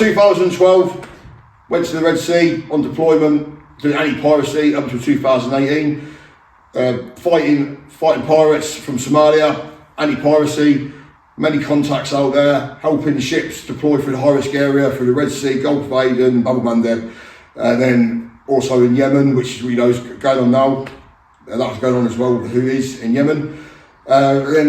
2012, went to the Red Sea on deployment, doing anti-piracy up until 2018, fighting pirates from Somalia, anti-piracy, many contacts out there, helping ships deploy through the high-risk area, through the Red Sea, Gulf of Aden, Bab el-Mandeb, and then also in Yemen, which is going on now. That was going on as well with the Houthis in Yemen.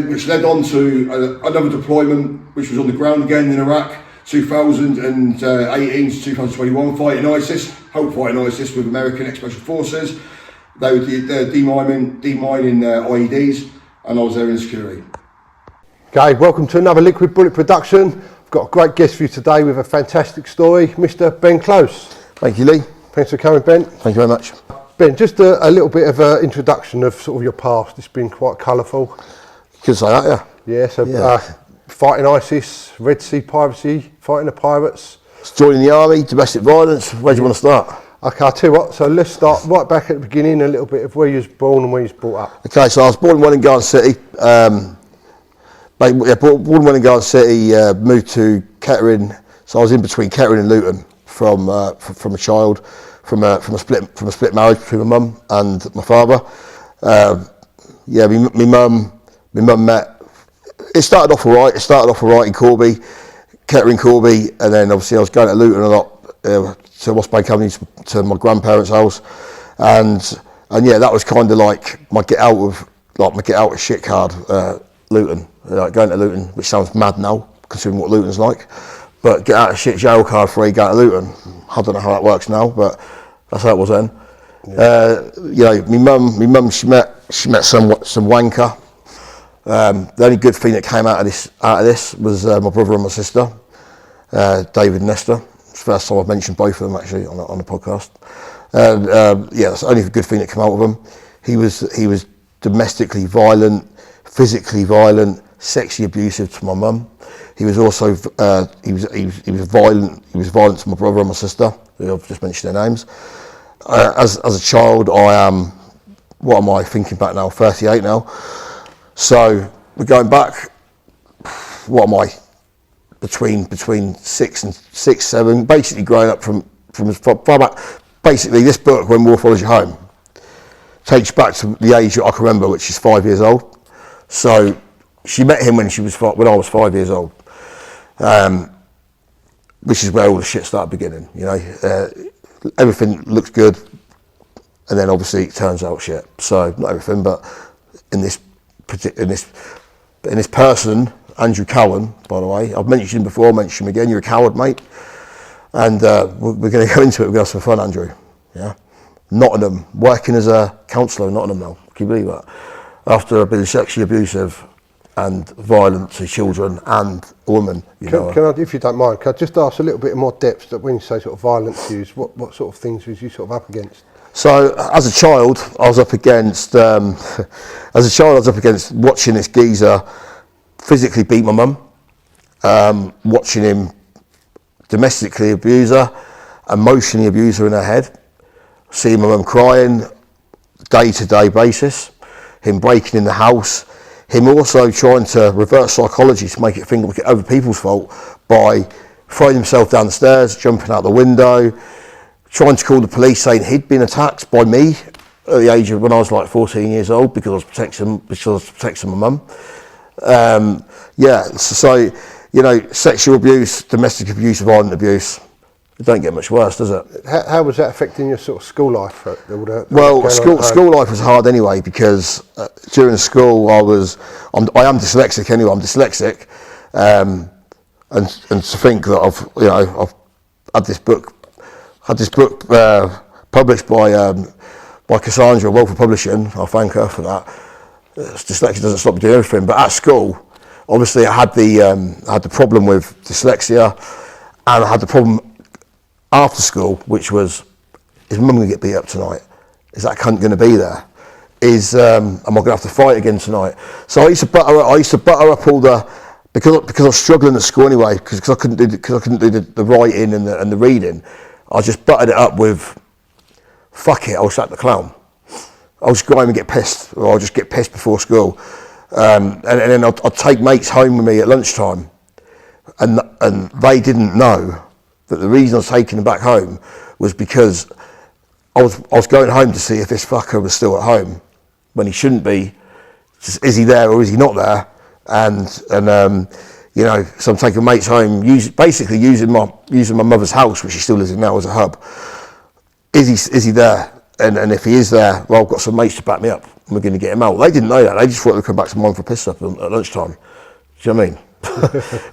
Which led on to another deployment, which was on the ground again in Iraq, 2018 to 2021, fighting ISIS, fighting ISIS with American Special Forces. They were demining IEDs, and I was there in security. Okay, welcome to another Liquid Bullet production. I've got a great guest for you today with a fantastic story, Mr. Ben Close. Thank you, Lee. Thanks for coming, Ben. Thank you very much. Ben, just a little bit of an introduction of sort of your past. It's been quite colourful. You could say that, yeah. Yeah, so fighting ISIS, Red Sea piracy, fighting the pirates. Joining the army, domestic violence. Where do you want to start? Okay, I'll tell you what, so let's start right back at the beginning, a little bit of where you was born and where you was brought up. Okay, so I was born in Welling Garden City. Born in Welling Garden City, moved to Kettering. So I was in between Kettering and Luton from a child. From a split marriage between my mum and my father. My mum met. It started off all right in Corby, Kettering, Corby, and then obviously I was going to Luton a lot to West Bay Company to my grandparents' house, and yeah, that was kind of like my get out of shit card. Luton, like going to Luton, which sounds mad now considering what Luton's like, but get out of shit jail card free, go to Luton. I don't know how that works now, but that's how it was then. Yeah. My mum, she met some wanker. The only good thing that came out of this was my brother and my sister, David and Nesta. It's the first time I've mentioned both of them actually on the podcast. That's the only good thing that came out of them. He was domestically violent, physically violent, sexually abusive to my mum. He was also he was violent to my brother and my sister, who I've just mentioned their names. As a child, I am, what am I thinking back now, 38 now. So we're going back, what am I, between 6, 7, basically growing up from basically this book, When War Follows You Home, takes you back to the age that I can remember, which is 5 years old. So she met him when I was 5 years old. Which is where all the shit started beginning, everything looks good, and then obviously it turns out shit. So not everything, but in this person, Andrew Cowan, by the way, I've mentioned him before, I'll mention him again. You're a coward, mate, and we're going to go into it. We're going to have some fun, Andrew. Yeah, Nottingham, working as a counsellor in Nottingham now. Can you believe that? After being sexually abusive and violent to children and a woman. Can I, if you don't mind, can I just ask a little bit more depth that when you say sort of violent to you, what sort of things was you sort of up against? So as a child, I was up against watching this geezer physically beat my mum, watching him domestically abuse her, emotionally abuse her in her head, seeing my mum crying day-to-day basis, him breaking in the house, him also trying to reverse psychology to make it think like other people's fault by throwing himself down the stairs, jumping out the window, trying to call the police saying he'd been attacked by me at the age of when I was like 14 years old because I was protecting my mum. Sexual abuse, domestic abuse, violent abuse. It don't get much worse, does it? How was that affecting your sort of school life? School life was hard anyway because during school I am dyslexic anyway. I'm dyslexic, and to think that I've had this book published by Cassandra, Wealth of Publishing. I'll thank her for that. Dyslexia doesn't stop me doing everything, but at school, obviously I had the problem with dyslexia, and I had the problem after school, which was, is mum going to get beat up tonight? Is that cunt going to be there? Am I going to have to fight again tonight? So I used to butter up all the, because I was struggling at school anyway, because I couldn't do the writing and the reading. I just buttered it up with, fuck it, I'll sack the clown. I'll just go home and get pissed, or I'll just get pissed before school, and then I'd take mates home with me at lunchtime, and they didn't know But the reason I was taking him back home was because I was going home to see if this fucker was still at home when he shouldn't be. Just, is he there or is he not there? And you know, so I'm taking mates home, basically using my mother's house, which she still lives in now, as a hub. Is he there? And if he is there, well, I've got some mates to back me up, and we're going to get him out. They didn't know that. They just thought they'd come back to mine for a piss up at lunchtime. Do you know what I mean?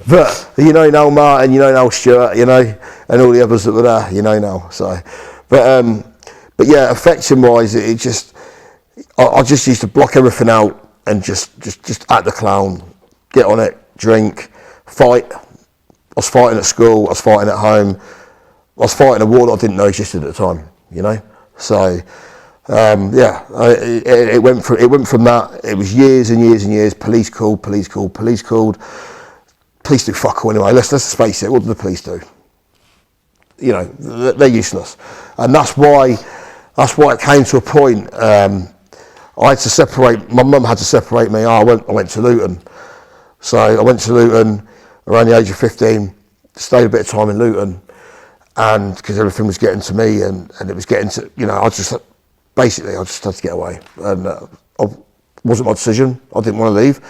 But you know now Martin, you know now Stuart, you know, and all the others that were there, you know now. So, but yeah, affection wise, I just used to block everything out and just act the clown, get on it, drink, fight. I was fighting at school, I was fighting at home, I was fighting a war that I didn't know existed at the time, you know. So yeah, it went from that. It was years and years and years. Police called. Police do fuck all anyway. Let's face it. What do the police do? You know, they're useless, and that's why it came to a point. I had to separate. My mum had to separate me. I went to Luton. So I went to Luton around the age of 15. Stayed a bit of time in Luton, and because everything was getting to me, and it was getting to, you know, I just had to get away, and it wasn't my decision. I didn't want to leave,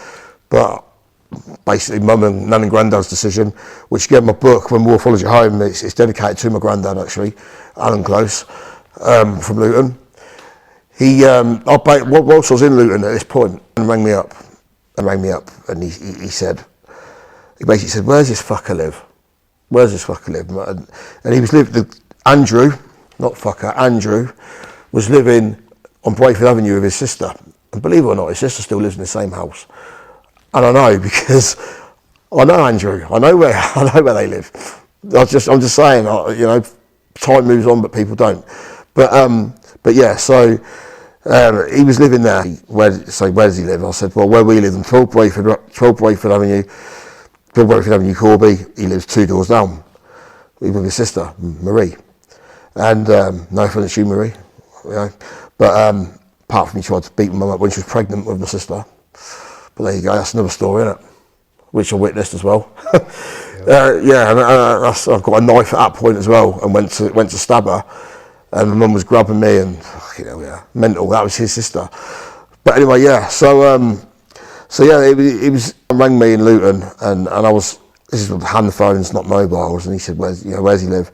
but basically mum and nan and granddad's decision, which again, my book When War Follows You Home, it's dedicated to my granddad actually, Alan Close, from Luton. He whilst I was in Luton at this point, and rang me up, and he basically said, where's this fucker live? And he was Andrew was living on Brayford Avenue with his sister. And believe it or not, his sister still lives in the same house. And I know, because I know Andrew. I know where they live. I'm just saying, you know, time moves on, but people don't. But yeah, so he was living there. Where does he live? I said, well, where we live in 12 Brayford Avenue, Corby. He lives 2 doors down with his sister, Marie. And no offence to you, Marie, you know. But apart from he tried to beat my mum up when she was pregnant with my sister. But there you go, that's another story, isn't it? Which I witnessed as well. Yeah, and I've got a knife at that point as well, and went to stab her, and my mum was grabbing me, and you know, yeah, mental. That was his sister. But anyway, yeah. So yeah, he rang me in Luton, and I was, this is with hand phones, not mobiles, and he said, where's he live?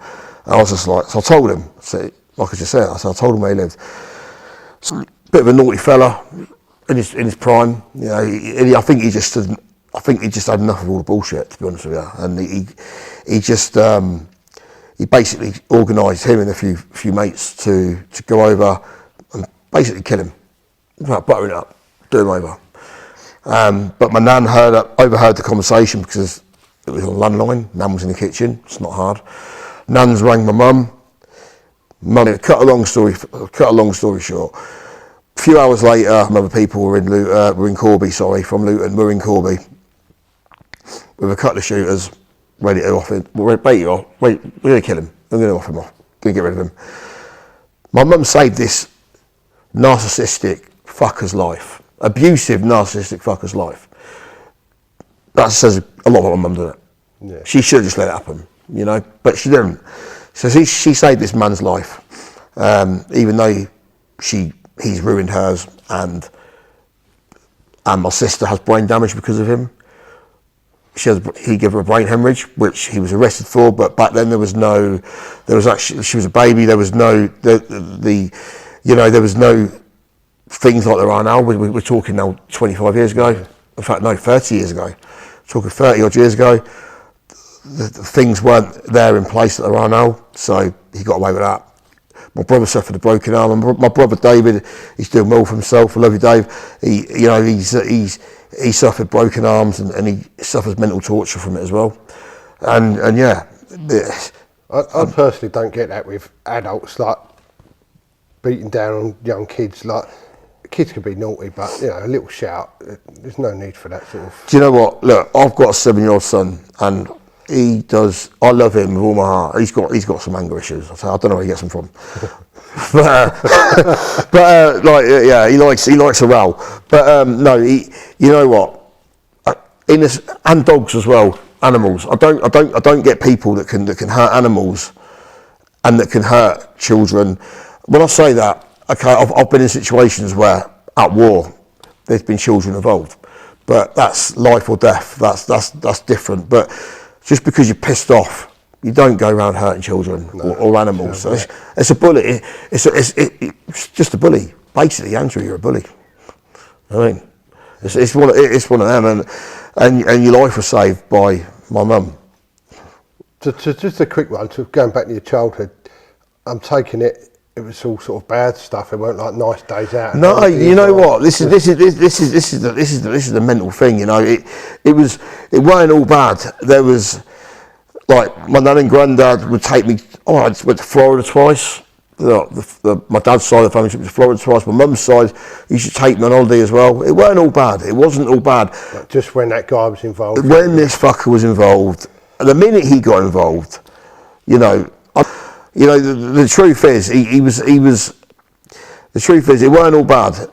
And I was just like, so I told him, so like I just said, I told him where he lived. So, bit of a naughty fella in his prime, you know. I think he just had enough of all the bullshit, to be honest with you, and he basically organised him and a few mates to go over and basically kill him, butter it up, do him over. But my nan overheard the conversation because it was on landline. Nan was in the kitchen. It's not hard. Nan's rang my mum. Cut a long story short. A few hours later, other people were in Corby. From Luton. We're in Corby with a couple of shooters, ready to off him. We're going to kill him. We're going to off him off. Going to get rid of him. My mum saved this narcissistic fucker's life. Abusive, narcissistic fucker's life. That says a lot about my mum, doesn't it? Yeah. She should have just let it happen, you know, but she didn't. So she saved this man's life, even though he's ruined hers, and my sister has brain damage because of him. He gave her a brain hemorrhage, which he was arrested for, but back then she was a baby. There was no there was no things like there are now. We're talking now 25 years ago. In fact, no, 30 years ago. Talking 30 odd years ago. The things weren't there in place that there are now, so he got away with that. My brother suffered a broken arm, and my brother David, he's doing well for himself. I love you, Dave. He suffered broken arms, and he suffers mental torture from it as well. And yeah. I personally don't get that with adults, like beating down on young kids. Like, kids can be naughty, but you know, a little shout, there's no need for that sort of. Do you know what? Look, I've got a 7-year-old son, and I love him with all my heart. He's got some anger issues. I don't know where he gets them from. but yeah, he likes a row. But no, you know what? And dogs as well. animals. I don't get people that can hurt animals and that can hurt children. When I say that, okay, I've been in situations where at war there's been children involved, but that's life or death. That's different. But just because you're pissed off, you don't go around hurting children or animals. So it's a bully. It's just a bully. Basically, Andrew, you're a bully. I mean, it's one of them, and your life was saved by my mum. So just a quick one. So going back to your childhood, I'm taking it was all sort of bad stuff. It weren't like nice days out. No, you know what? This is the mental thing. You know, it weren't all bad. There was, like, my nan and granddad would take me. Oh, I went to Florida twice. My dad's side of the family went to Florida twice. My mum's side, he used to take me on holiday as well. It weren't all bad. It wasn't all bad. Like just when that guy was involved. When this fucker was involved, and the minute he got involved, you know, the truth is, he was. The truth is, it weren't all bad.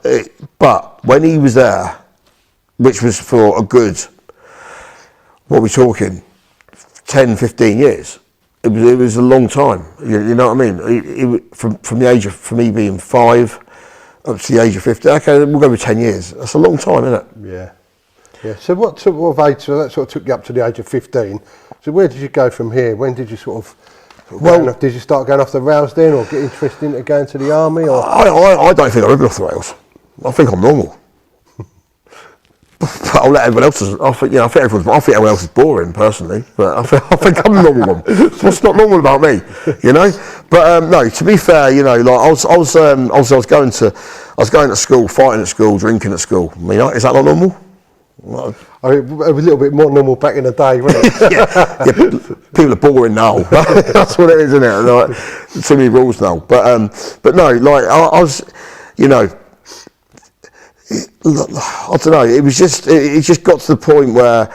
But when he was there, which was for a good, what are we talking, 10, 15 years. It was a long time. You know what I mean? From the age of, for me being 5 up to the age of 50. Okay, we'll go with 10 years. That's a long time, isn't it? Yeah. Yeah. So what sort of age? So that sort of took you up to the age of 15. So where did you go from here? When did you sort of did you start going off the rails then, or get interested into going to the army? Or I don't think I've ever been off the rails. I think I'm normal. But I'll let everyone else. I think everyone else is boring personally. But I think I'm a normal one. What's not normal about me? You know. But no. To be fair, you know, like I was going to school, fighting at school, drinking at school. I mean, is that not normal? I mean, it was a little bit more normal back in the day, wasn't it? yeah, people are boring now. That's what it is, isn't it? Like, too many rules now. But no, like I was, you know, I don't know. It just got to the point where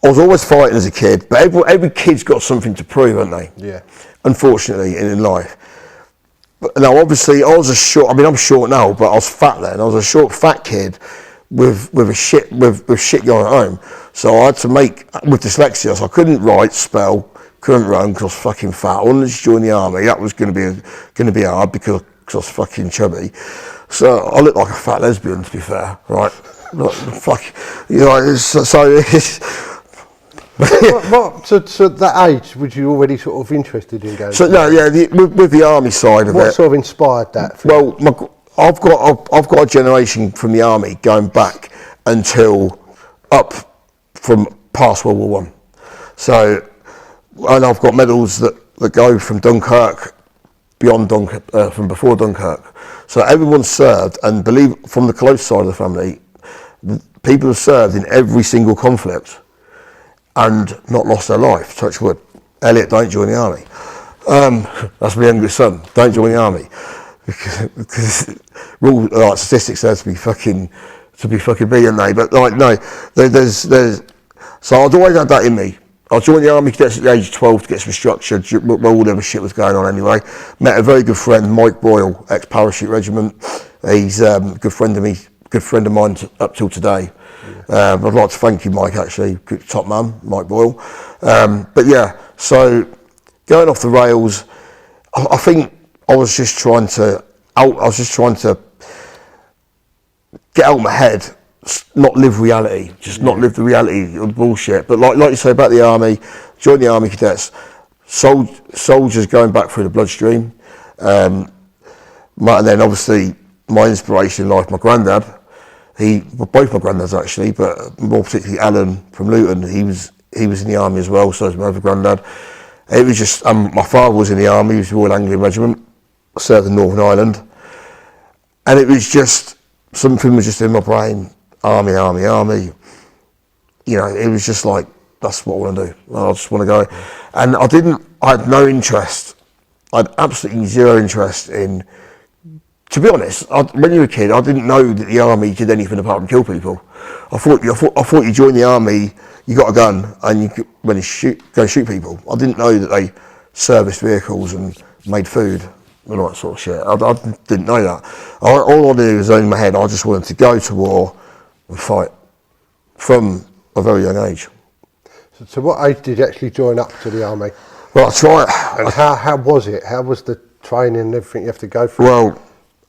I was always fighting as a kid. But every kid's got something to prove, haven't they? Yeah. Unfortunately, in life. But now, obviously, I was a short. I mean, I'm short now, but I was fat then. I was a short, fat kid. With shit going at home, so I had to make with dyslexia. So I couldn't write, spell, couldn't run because I was fucking fat. I wanted to join the army. That was going to be hard because I was fucking chubby. So I looked like a fat lesbian, to be fair, right? Fuck, you know. So So at that age, was you already sort of interested in going? So no, yeah, with the army side of it. What sort of inspired that? Well, I've got a generation from the army going back until up from past World War I. So, and I've got medals that go from Dunkirk, beyond Dunkirk, from before Dunkirk. So everyone's served, and believe from the close side of the family, people have served in every single conflict and not lost their life. Touch wood. Elliot, don't join the army. That's my youngest son. Don't join the army. Because rule like statistics there to be fucking me, and they, but like no, there's so I'd always had that in me. I joined the army cadets at the age of 12 to get some structure where all the other shit was going on anyway. Met a very good friend, Mike Boyle, ex-parachute regiment. He's a good friend of mine up till today. I'd like to thank you, Mike, actually, top man, Mike Boyle. But yeah, so going off the rails, I think I was just trying to get out of my head, not live reality, not live the reality of bullshit. But like you say about the army, join the army cadets, soldiers going back through the bloodstream. And then obviously my inspiration in life, my granddad, both my granddads actually, but more particularly Alan from Luton, he was in the army as well, so was my other granddad. It was just, my father was in the army, he was in the Royal Anglian Regiment, served in Northern Ireland, and it was just, something was just in my brain, army. You know, it was just like, that's what I want to do. I just want to go. And I had no interest, I had absolutely zero interest in, to be honest, when you were a kid, I didn't know that the army did anything apart from kill people. I thought you joined the army, you got a gun, and you could go and shoot people. I didn't know that they serviced vehicles and made food and all that sort of shit. I didn't know that. All I knew was in my head, I just wanted to go to war and fight from a very young age. So what age did you actually join up to the army? Well, I tried. And how was it? How was the training and everything you have to go through? Well,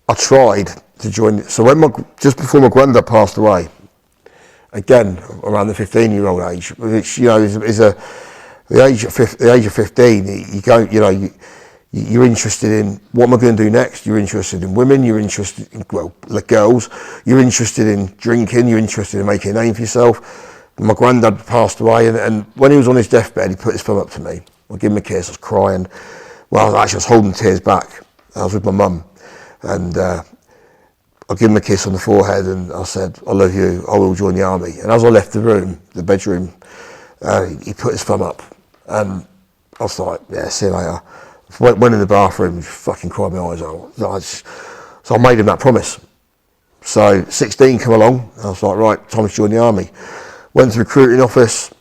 I tried to join. So just before my granddad passed away, again around the 15-year-old age, which is the age of 15. You go, you're interested in what am I going to do next. You're interested in women. You're interested in the girls. You're interested in drinking. You're interested in making a name for yourself. My granddad passed away, and when he was on his deathbed, he put his thumb up to me. I gave him a kiss. I was crying. Well, I was holding tears back. I was with my mum, and I gave him a kiss on the forehead, and I said, "I love you. I will join the army." And as I left the bedroom, he put his thumb up, and I was like, "Yeah, see you later." Went in the bathroom, fucking cried my eyes out. So I made him that promise. So 16 come along, I was like, right, time to join the army. Went to the recruiting office,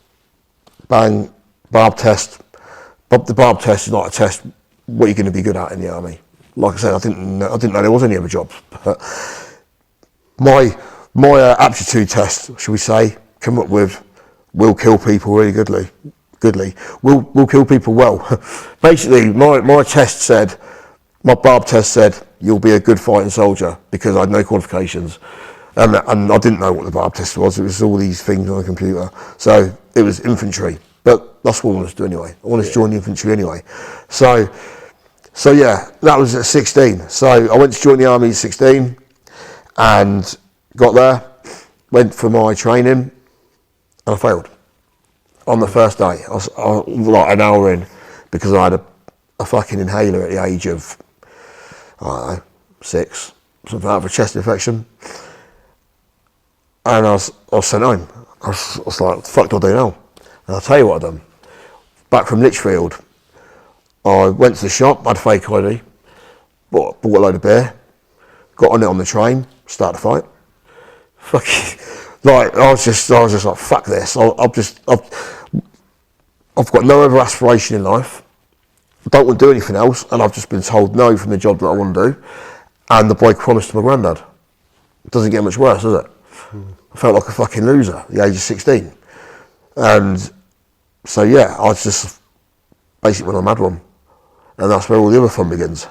bang, barb test. But the barb test is not a test what you're going to be good at in the army. Like I said, I didn't know there was any other jobs. But my aptitude test, shall we say, come up with will kill people really goodly. Will kill people well. Basically, my test said, my barb test said, you'll be a good fighting soldier, because I had no qualifications. And I didn't know what the barb test was. It was all these things on the computer. So it was infantry. But that's what I wanted to do anyway. I wanted to join the infantry anyway. So yeah, that was at 16. So I went to join the army at 16 and got there, went for my training, and I failed. On the first day, I was like an hour in, because I had a fucking inhaler at the age of, I don't know, 6, something like that, for a chest infection. And I was sent home. I was like, what the fuck do I do now? And I'll tell you what I've done. Back from Lichfield, I went to the shop, had fake ID, bought a load of beer, got on it on the train, started a fight. Fucking, like, I was just like, fuck this. I've got no other aspiration in life. I don't want to do anything else, and I've just been told no from the job that I want to do. And the bloke promised to my granddad. It doesn't get much worse, does it? I felt like a fucking loser at the age of 16. And so, yeah, I was just basically when I had one. And that's where all the other fun begins.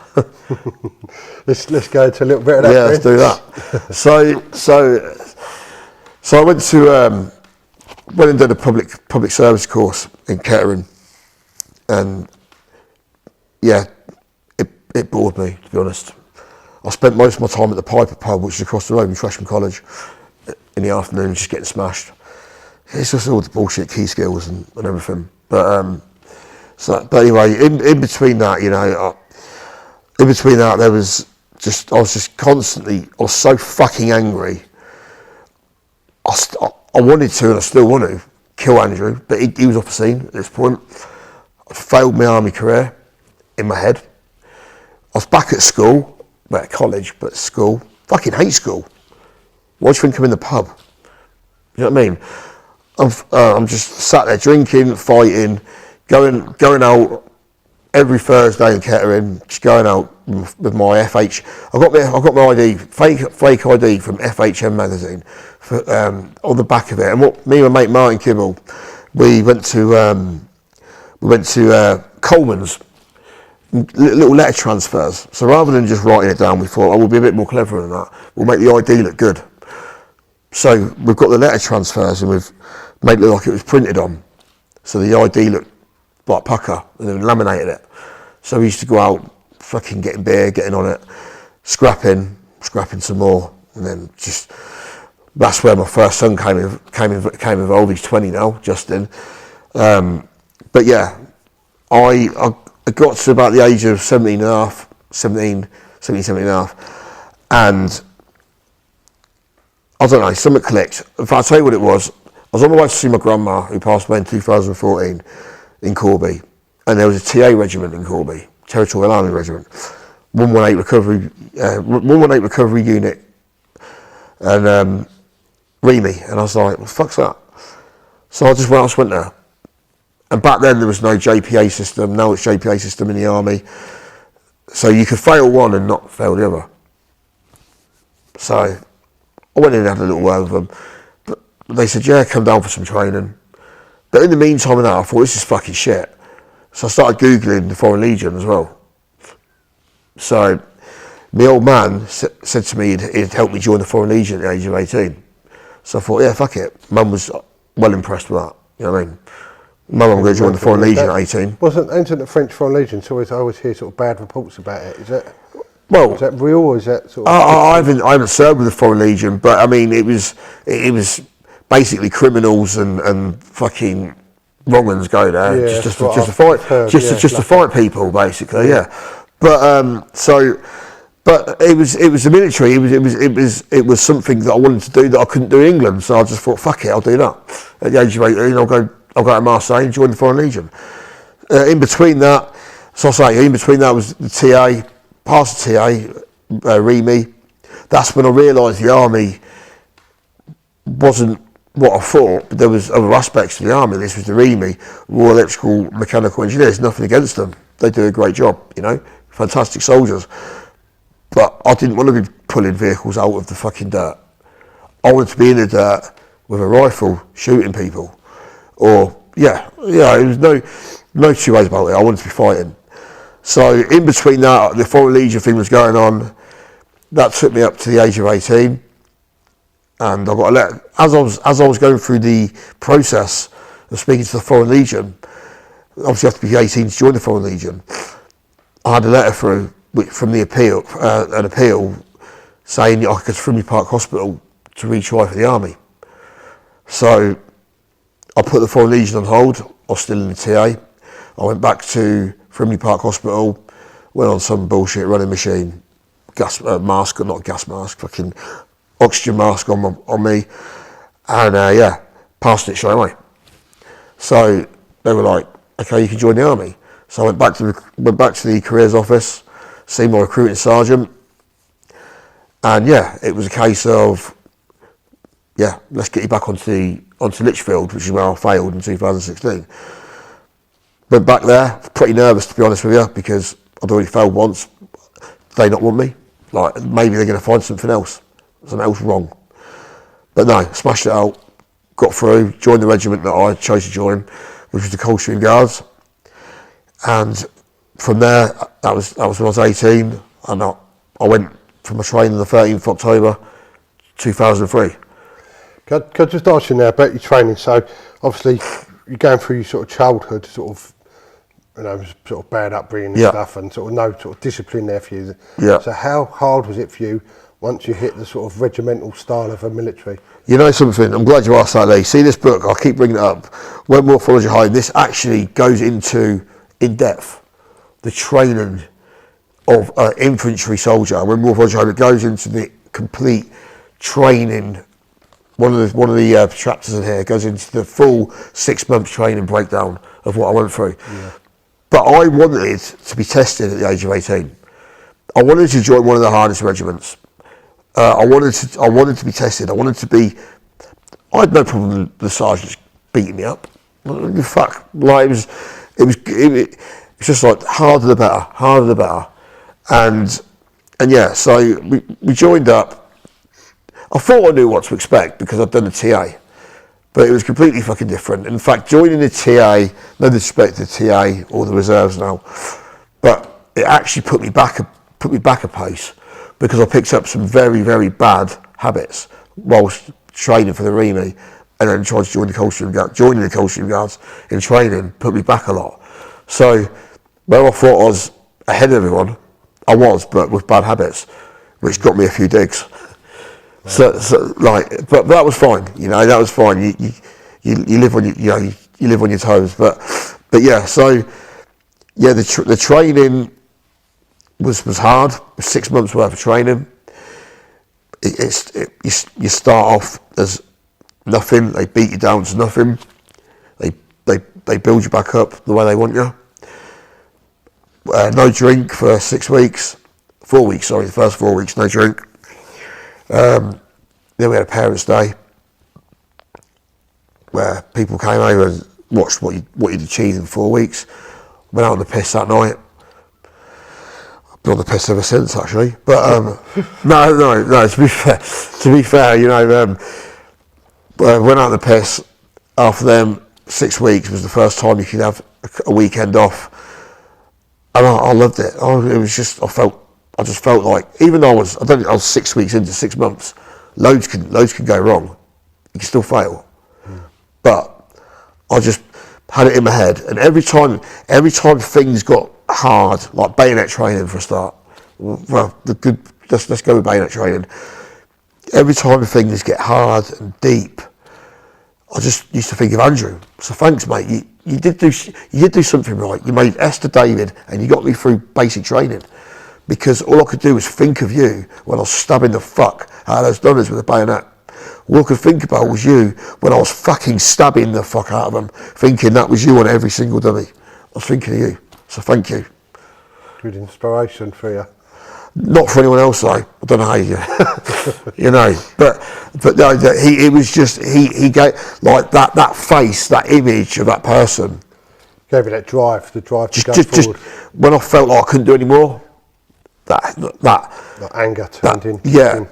Let's go into a little bit of that. Yeah, let's do that. So I went and did a public service course in Kettering, and yeah, it bored me, to be honest. I spent most of my time at the Piper pub, which is across the road in Tresham College, in the afternoon, just getting smashed. It's just all the bullshit key skills and everything. But anyway, in between that, there was I was just constantly, I was so fucking angry. I wanted to, and I still want to, kill Andrew, but he was off the scene at this point. I failed my army career in my head. I was back at school, at college, but school. Fucking hate school. Why do you think I'm in the pub? You know what I mean? I'm just sat there drinking, fighting, going out every Thursday in Kettering, just going out with my FH. I got my ID, fake ID from FHM magazine, on the back of it. And me and my mate Martin Kibble, we went to Coleman's, little letter transfers. So rather than just writing it down, we thought, we'll be a bit more clever than that. We'll make the ID look good. So we've got the letter transfers and we've made it look like it was printed on. So the ID looked like pucker, and then laminated it. So we used to go out, fucking getting beer, getting on it, scrapping some more, and then just, that's where my first son came involved. He's 20 now, Justin. But yeah, I got to about the age of 17 and a half, and I don't know, something clicked. In fact, I'll tell you what it was. I was on my way to see my grandma, who passed away in 2014, in Corby, and there was a TA regiment in Corby, Territorial Army Regiment, 118 recovery unit, and Remy, and I was like, what the fuck's that? So I just went there. And back then there was no JPA system, now it's JPA system in the army. So you could fail one and not fail the other. So I went in and had a little word with them. But they said, yeah, come down for some training. But in the meantime, I thought this is fucking shit. So I started Googling the Foreign Legion as well. So my old man said to me he'd help me join the Foreign Legion at the age of 18. So I thought, yeah, fuck it. Mum was well impressed with that. You know what I mean? Mum, I'm going to join the Foreign Legion at 18. Isn't the French Foreign Legion? So I always hear sort of bad reports about it. Is that real, or is that sort of? I haven't served with the Foreign Legion, but I mean, it was basically criminals and fucking wrong ones go there just to fight people, basically. Yeah. But it was the military. It was something that I wanted to do that I couldn't do in England. So I just thought, fuck it, I'll do that. At the age of 18, I'll go to Marseille and join the Foreign Legion. In between that was the TA, past the TA, REME. That's when I realised the army wasn't what I thought, but there was other aspects to the army. This was the REME, Royal Electrical Mechanical Engineers. Nothing against them. They do a great job, fantastic soldiers. But I didn't want to be pulling vehicles out of the fucking dirt. I wanted to be in the dirt with a rifle shooting people. Or, there was no two ways about it. I wanted to be fighting. So in between that, the Foreign Legion thing was going on. That took me up to the age of 18. And I got a letter. As I was going through the process of speaking to the Foreign Legion, obviously you have to be 18 to join the Foreign Legion, I had a letter through from the appeal, an appeal saying I could go to Frimley Park Hospital to retry for the army. So I put the Foreign Legion on hold. I was still in the TA. I went back to Frimley Park Hospital, went on some bullshit running machine, fucking oxygen mask on me, and passed it straight away. So they were like, okay, you can join the army. So I went back to the careers office, see my recruiting sergeant, and it was a case of, let's get you back onto Lichfield, which is where I failed in 2016. Went back there, pretty nervous to be honest with you, because I'd already failed once. They not want me, like maybe they're going to find something else wrong. But no, smashed it out, got through, joined the regiment that I chose to join, which was the Coldstream Guards. And from there, that was when I was 18, and I went for my training on the 13th of October 2003. Can I just ask you now about your training? So obviously you're going through your sort of childhood, sort of bad upbringing and stuff, and sort of no sort of discipline there for you. Yeah. So how hard was it for you once you hit the sort of regimental style of a military? You know something, I'm glad you asked that, Lee. See this book, I'll keep bringing it up, When War Follows You Home. This actually goes into, in depth, the training of an infantry soldier. When War Follows You Home, it goes into the complete training. One of the chapters in here goes into the full 6 months training breakdown of what I went through. Yeah. But I wanted to be tested at the age of 18. I wanted to join one of the hardest regiments. I wanted to be tested. I had no problem with the sergeants beating me up. Fuck, like it was just like harder the better, and so we joined up. I thought I knew what to expect because I'd done the TA, but it was completely fucking different. In fact, joining the TA, no disrespect to the TA or the reserves now, but it actually put me back a pace, because I picked up some very, very bad habits whilst training for the REME, and then trying to join the Coldstream Guards. Joining the Coldstream Guards in training put me back a lot. So where I thought I was ahead of everyone, I was, but with bad habits, which got me a few digs. Right. But that was fine. That was fine. You live on you live on your toes. But the training was hard. 6 months worth of training. You start off as nothing. They beat you down to nothing. They build you back up the way they want you. No drink for 6 weeks. 4 weeks, sorry. The first 4 weeks, no drink. Then we had a Parents' Day where people came over and watched what you'd achieved in 4 weeks. Went out on the piss that night. I've been on the piss ever since, actually. But no. To be fair, went out on the piss. After them 6 weeks was the first time you could have a weekend off, and I loved it. It was just I just felt like, even though I was 6 weeks into 6 months, loads can go wrong. You can still fail, but I just had it in my head, and every time things got hard, like bayonet training for a start. Well, let's go with bayonet training. Every time things get hard and deep, I just used to think of Andrew. So thanks, mate. You did do something right. You made Esther David, and you got me through basic training. Because all I could do was think of you when I was stabbing the fuck out of those dunners with a bayonet. All I could think about was you when I was fucking stabbing the fuck out of them, thinking that was you on every single dummy. I was thinking of you. So thank you. Good inspiration for you. Not for anyone else though. I don't know how you, you know. But no, it was just he gave like that face, that image of that person. Gave you that drive, the drive to go Just forward. when I felt like I couldn't do any more, that anger turned in. Yeah,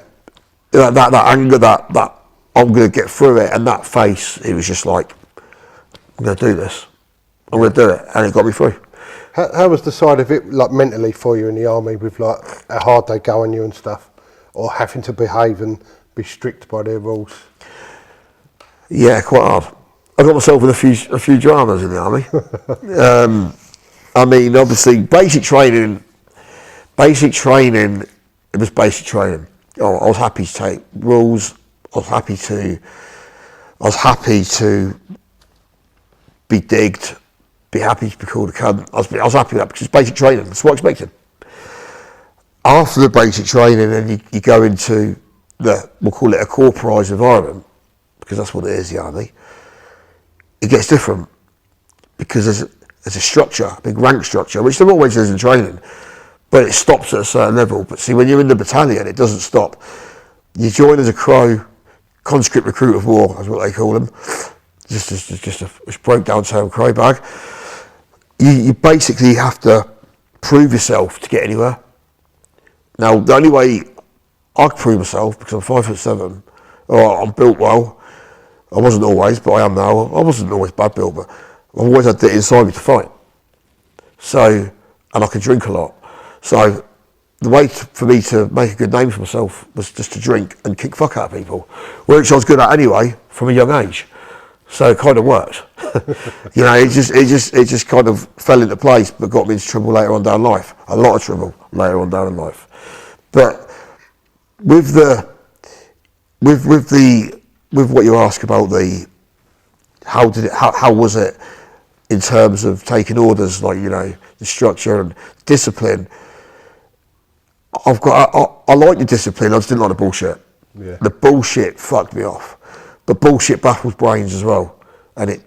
that anger, that I'm going to get through it, and that face, it was just like, I'm going to do this. I'm going to do it, and it got me through. How was the side of it, like mentally for you in the army, with like how hard they go on you and stuff, or having to behave and be strict by their rules? Yeah, quite hard. I got myself in a few dramas in the army. I mean, obviously, basic training. It was basic training. I was happy to take rules. I was happy to be digged. Be happy to be called a cunt. I was happy with that because it's basic training. That's what I expected. After the basic training, and you go into we'll call it a corporised environment, because that's what it is, the army. It gets different because there's a structure, a big rank structure, which there always is in training, but it stops at a certain level. But see, when you're in the battalion, it doesn't stop. You join as a crow, conscript recruit of war, that's what they call them. Just a broke down term, crow bag. You basically have to prove yourself to get anywhere. Now, the only way I can prove myself, because I'm 5'7", or I'm built well. I wasn't always, but I am now. I wasn't always bad built, but I've always had it inside me to fight. So, and I can drink a lot. So, the way for me to make a good name for myself was just to drink and kick fuck out of people, which I was good at anyway from a young age. So it kind of worked. You know, it just kind of fell into place, but got me into trouble later on down life. A lot of trouble later on down in life. But with what you ask about how was it in terms of taking orders, like, you know, the structure and discipline. I like the discipline. I just didn't like the bullshit. Yeah. The bullshit fucked me off. But bullshit baffles brains as well, and it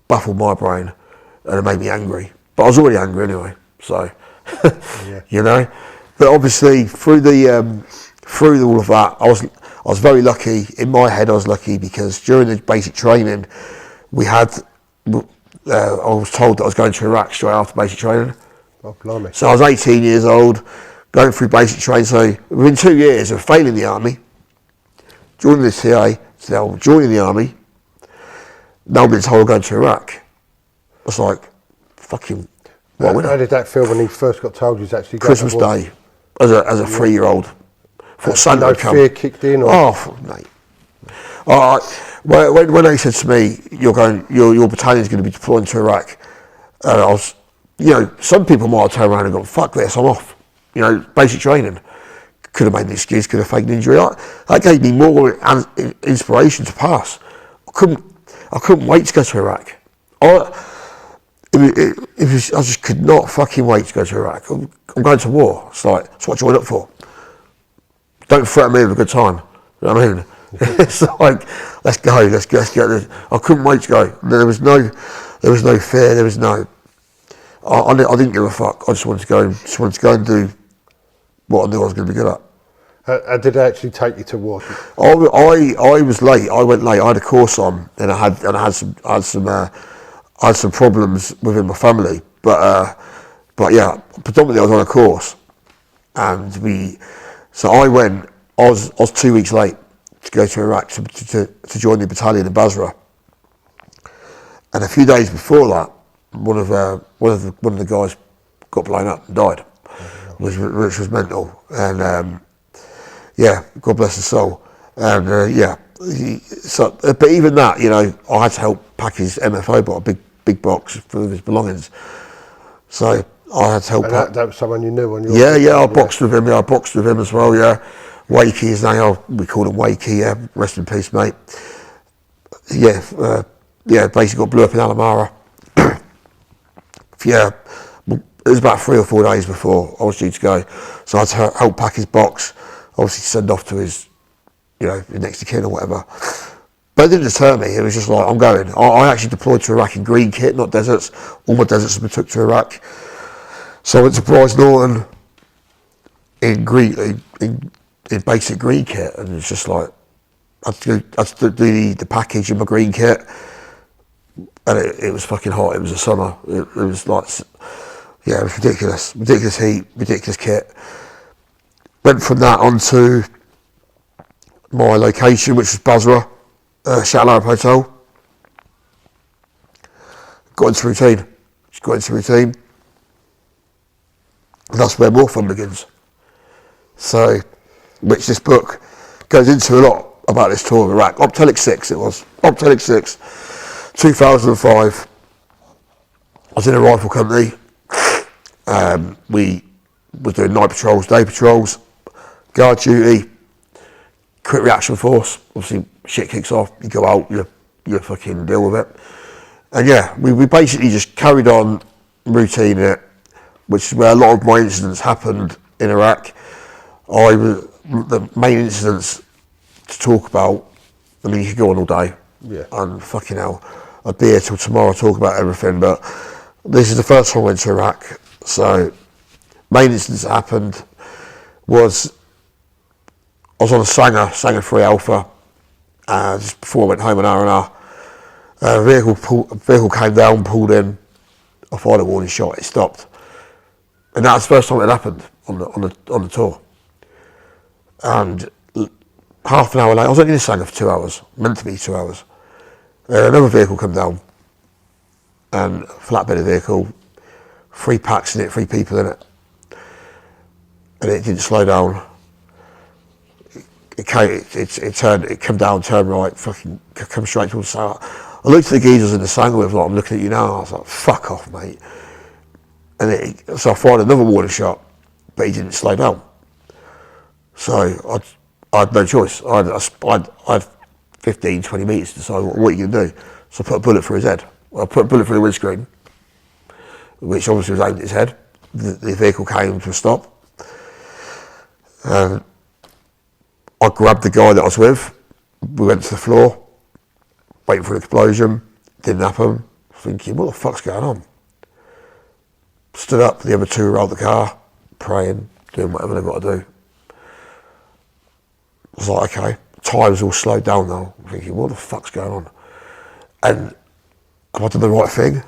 baffled my brain, and it made me angry. But I was already angry anyway, so Yeah. you know. But obviously, through all of that, I was very lucky. In my head, I was lucky because during the basic training, we had. I was told that I was going to Iraq straight after basic training. Oh, blimey. So I was 18 years old, going through basic training. So within 2 years of failing the army, joining the TA. So joining the army, now being told I'm going to Iraq. I was like, fucking, what winner? How did that feel when you first got told you was actually going Christmas to war? Day, as a 3-year-old. Thought Santa No would come. fear kicked in? Or? Oh, mate. When they said to me, your battalion's going to be deploying to Iraq, I was, you know, some people might have turned around and gone, fuck this, I'm off. You know, basic training. Could have made an excuse, could have faked an injury. That gave me more inspiration to pass. I couldn't wait to go to Iraq. I just could not fucking wait to go to Iraq. I'm going to war. It's like, that's what I joined up for. Don't threaten me with a good time. You know what I mean? It's like, let's go, let's get this. I couldn't wait to go. There was no fear. There was no. I didn't give a fuck. I just wanted to go and do what I knew I was going to be good at. How did it actually take you to war? I was late. I went late. I had a course on, and I had some problems within my family. But yeah, predominantly I was on a course, and so I went. I was 2 weeks late to go to Iraq to join the battalion in Basra, And a few days before that, one of the guys got blown up and died, which was mental. And yeah, God bless his soul. And yeah, but even that, you know, I had to help pack his MFO box, a big box full of his belongings. So I had to help. And that was someone you knew on your. Yeah, I boxed with him. Yeah, I boxed with him as well. Yeah, Wakey, his name. We called him Wakey. Yeah, rest in peace, mate. Yeah, basically got blew up in Alamara. Yeah, it was about 3 or 4 days before I was due to go, so I had to help pack his box. Obviously, send off to his, you know, next of kin or whatever. But it didn't deter me. It was just like, I'm going. I actually deployed to Iraq in green kit, not deserts. All my deserts have been took to Iraq. So I went to Bryce Norton in green, in basic green kit, and it's just like I had to do the package in my green kit, and it was fucking hot. It was a summer. It was like, yeah, it was ridiculous heat, ridiculous kit. Went from that on to my location, which was Basra, Chateau Arab Hotel. Got into routine. And that's where more fun begins. So, which this book goes into a lot about this tour of Iraq. Optelic 6 it was. Optelic 6, 2005. I was in a rifle company. We were doing night patrols, day patrols, guard duty, quick reaction force. Obviously, shit kicks off, you go out, you fucking deal with it. And yeah, we basically just carried on routine it, which is where a lot of my incidents happened in Iraq. The main incidents to talk about, I mean, you could go on all day. Yeah. And fucking hell, I'd be here till tomorrow to talk about everything, but this is the first time I went to Iraq. So, main incidents that happened was, I was on a Sanger 3 Alpha, just before I went home an hour and a half. A vehicle came down, pulled in, I fired a warning shot, it stopped. And that was the first time it happened on the tour. And half an hour later, I was only in the Sanger for 2 hours, meant to be 2 hours. Another vehicle come down, and flatbed vehicle, 3 packs in it, 3 people in it. And it didn't slow down. It came down, turned right, fucking come straight towards the Sanger. I looked at the geezers in the Sanger with, like, I'm looking at you now, and I was like, fuck off, mate. And so I fired another warning shot, but he didn't slow down. So I had no choice. I had 15, 20 metres to decide what are you going to do. So I put a bullet through his head. I put a bullet through the windscreen, which obviously was aimed at his head. The vehicle came to a stop. And I grabbed the guy that I was with. We went to the floor, waiting for an explosion. Didn't happen. Thinking, what the fuck's going on? Stood up, the other 2 were out the car, praying, doing whatever they've got to do. I was like, okay. Time's all slowed down now. I'm thinking, what the fuck's going on? And have I done the right thing?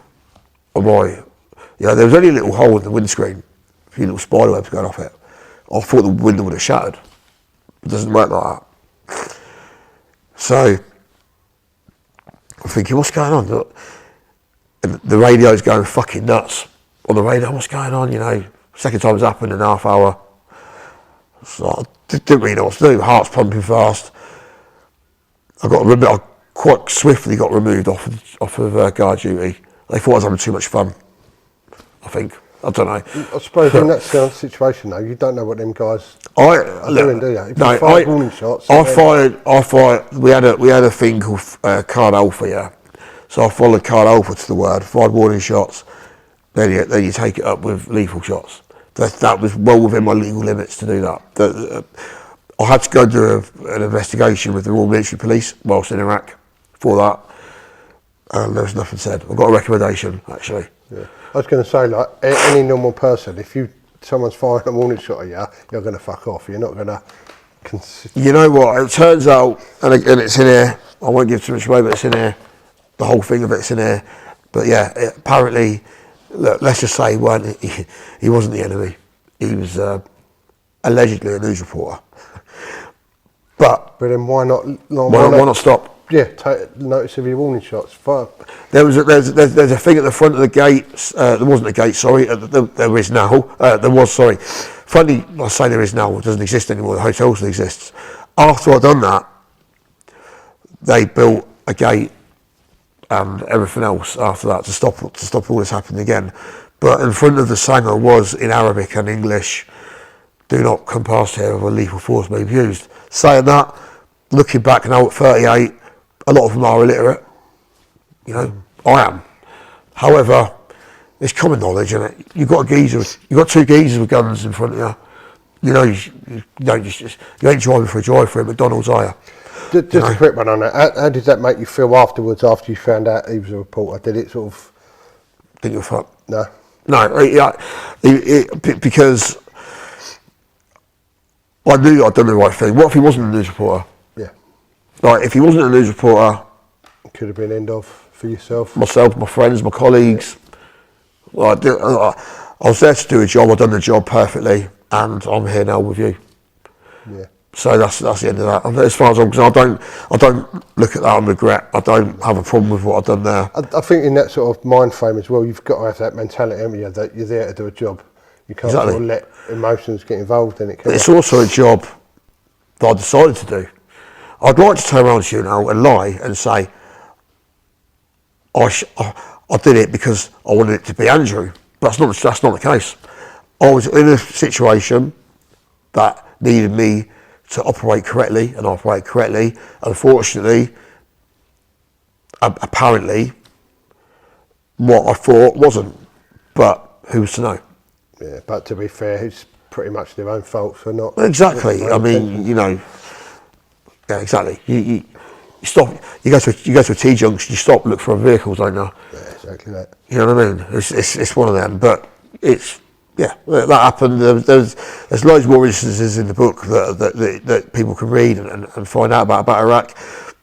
There was only a little hole in the windscreen, a few little spider webs going off it. I thought the window would have shattered. It doesn't work like that. So, I'm thinking, what's going on? Look, and the radio's going fucking nuts. On the radio, what's going on, you know? Second time it's happened in a half hour. So I didn't really know what to do. Heart's pumping fast. I quite swiftly got removed off of guard duty. They thought I was having too much fun, I think. I don't know. I suppose in that situation though, you don't know what them guys are doing, do you? If you fire warning shots. I fired. We had a thing called card alpha, yeah. So I followed card alpha to the word, fired warning shots. Then you take it up with lethal shots. That was well within my legal limits to do that. I had to go do an investigation with the Royal Military Police whilst in Iraq for that, and there was nothing said. I got a recommendation, actually. Yeah. I was going to say, like, any normal person, if someone's firing a warning shot at you, you're going to fuck off. You're not going to consider... You know what, it turns out, and it's in here, I won't give too much away, but it's in here, the whole thing of it's in here, but yeah, apparently, look, let's just say he wasn't the enemy. He was allegedly a news reporter. But then why not stop? take notice of your warning shots. Fire. There's a thing at the front of the gates. There wasn't a gate, sorry. There is now. There was, sorry. Funny, I say there is now. It doesn't exist anymore. The hotel still exists. After I'd done that, they built a gate and everything else after that to stop all this happening again. But in front of the Sanger was in Arabic and English, "Do not come past here where lethal force may be used." Saying that, looking back now at 38, a lot of them are illiterate. You know, I am. However, it's common knowledge, isn't it? You've got two geezers with guns in front of you. You know, you ain't driving for a drive-through at McDonald's, are you? Just a quick one on that. How did that make you feel afterwards, after you found out he was a reporter? Did it sort of... Didn't give a fuck. No? No, because I knew I'd done the right thing. What if he wasn't a news reporter? Yeah. Like, if he wasn't a news reporter... It could have been end of for yourself. Myself, my friends, my colleagues. Like, I was there to do a job, I've done the job perfectly, and I'm here now with you. Yeah. So that's the end of that. And as far as I'm concerned, I don't look at that and regret. I don't have a problem with what I've done there. I think in that sort of mind frame as well, you've got to have that mentality, haven't you, that you're there to do a job. You can't sort of let emotions get involved in it. It's also a job that I decided to do. I'd like to turn around to you now and lie and say, I did it because I wanted it to be Andrew. But that's not the case. I was in a situation that needed me to operate correctly, and operate correctly. Unfortunately, apparently, what I thought wasn't. But who's to know? Yeah, but to be fair, it's pretty much their own fault for not... Exactly. I mean, you know, yeah, exactly. You stop. You go to a T junction. You stop, look for a vehicle, don't you? Yeah, exactly that. You know what I mean? It's one of them. But it's... Yeah, that happened. There's loads more instances in the book that people can read and find out about Iraq.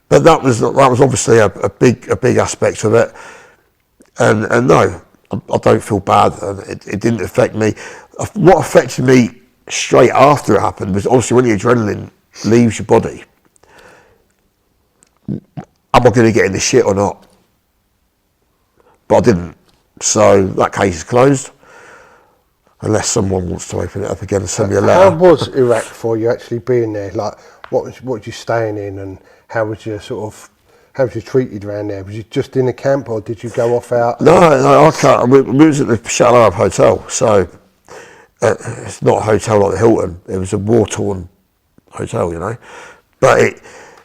But that was obviously a big aspect of it. And no, I don't feel bad. And it didn't affect me. What affected me straight after it happened was obviously when the adrenaline leaves your body. Am I going to get in the shit or not? But I didn't. So that case is closed. Unless someone wants to open it up again and send me a letter. How was Iraq for you actually being there? Like, what was you staying in, and how was you treated around there? Was you just in a camp, or did you go off out? No, I can't. We was at the Chateau Arab Hotel, so it's not a hotel like the Hilton. It was a war-torn hotel, you know. But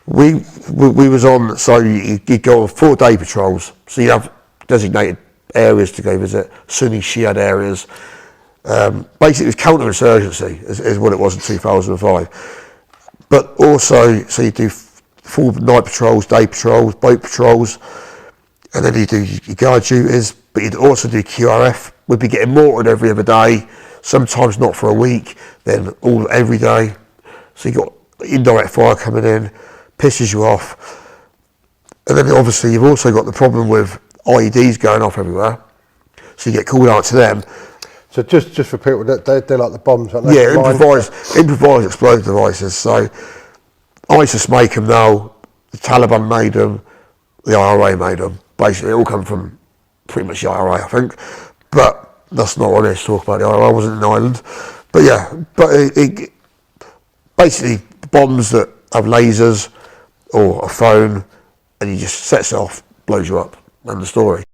we was on. So you go on 4-day patrols. So you have designated areas to go visit, Sunni Shiite areas. Basically, it was counter-insurgency, is what it was in 2005. But also, so you do full night patrols, day patrols, boat patrols, and then you do your guard duties, but you'd also do QRF. We'd be getting mortared every other day, sometimes not for a week, then every day. So you got indirect fire coming in, pisses you off. And then obviously you've also got the problem with IEDs going off everywhere, so you get called out to them. So just for people, they're like the bombs, aren't they? Yeah, improvised explosive devices. So ISIS make them now, the Taliban made them, the IRA made them. Basically, it all come from pretty much the IRA, I think. But that's not what I need to talk about. The IRA wasn't an island. But yeah, it basically bombs that have lasers or a phone, and you just sets it off, blows you up. End of story.